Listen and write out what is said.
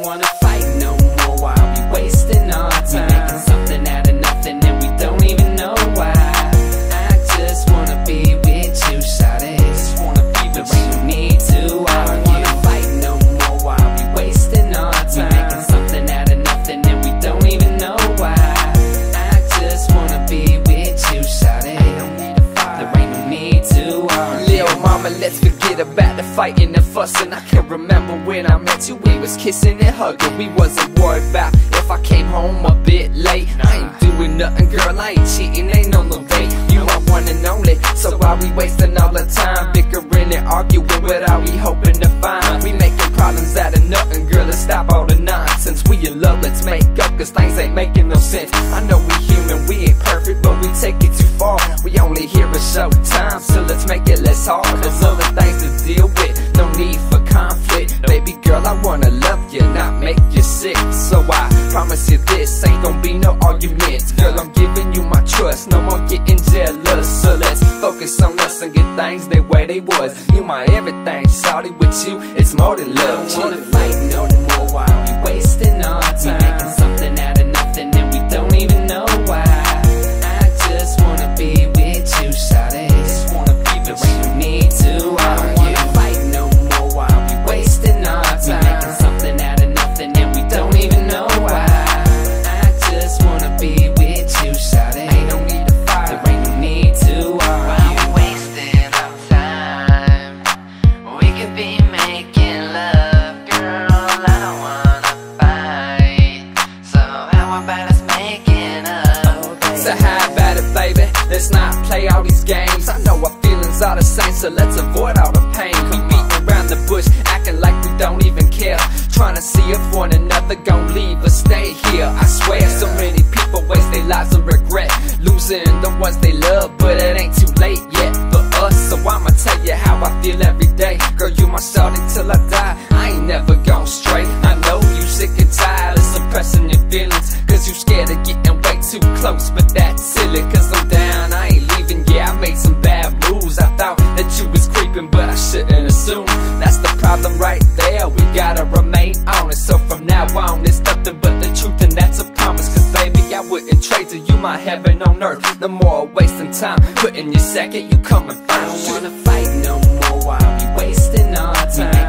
don't wanna fight no more while we wasting our time. We making something out of nothing and we don't even know why. I just wanna be with you, shawty. Just wanna be with you. There ain't no need to argue. I don't wanna fight no more while we wasting our time. We making something out of nothing and we don't even know why. I just wanna be with you, shawty. There ain't no need to argue. Lil' mama, let's forget about the fighting and fussing. I can remember when I met you, we was kissing and hugging. We wasn't worried about if I came home a bit late. I ain't doing nothing, girl, I ain't cheating, ain't no date. You my one and only, so why we wasting all the time bickering and arguing? What are we hoping to find? We making problems out of nothing, girl, let's stop all the nonsense. We in love, let's make up, cause things ain't making no sense. I know we human, we ain't perfect, but we take it too far. We only here a short time, so let's make it less hard. There's other things to deal with, no need for conflict. Baby girl, I wanna love you, not make you sick. So I promise you this, ain't gon' be no arguments. Girl, I'm giving you my trust, no more getting jealous. So let's focus on us and get things the way they was. You my everything, shawty, with you, it's more than love. I don't wanna fight no more while we wasting our time. We making something out of nothing and we don't even know why. I just wanna be with you, shawty. Just wanna be with you. There ain't no need to argue. I don't wanna fight no more while we wasting our time. We making something out of nothing and we don't even know why. I just wanna be with you, shawty. Ain't no need to fight. There ain't no need to argue. While we wasting our time, we could be making love, girl. I don't wanna fight, so how about us making up? So how about it, baby? Let's not play all these games. I know our feelings are the same, so let's avoid all the pain. We beating around the bush, acting like we don't even care. Trying to see if one another gon' leave or stay here. I swear, so many people waste their lives of regret, losing the ones they love, but it ain't too late yet for us. So I'ma tell you how I feel every day. Girl, you my shawty till I die, I ain't never gon' stray. I know you sick and tired of suppressing your feelings, cause you scared of getting way too close. But that's silly, cause I'm down, I ain't leaving. Yeah, I made some bad moves, I thought that you was creeping, but I shouldn't assume. That's the problem right there, we gotta remain honest. So from now on, it's nothing but the truth, and that's a promise. Cause baby, I wouldn't trade to you my heaven on earth. No more wasting time, putting you second, you coming first. I don't wanna fight no more while we wasting our time.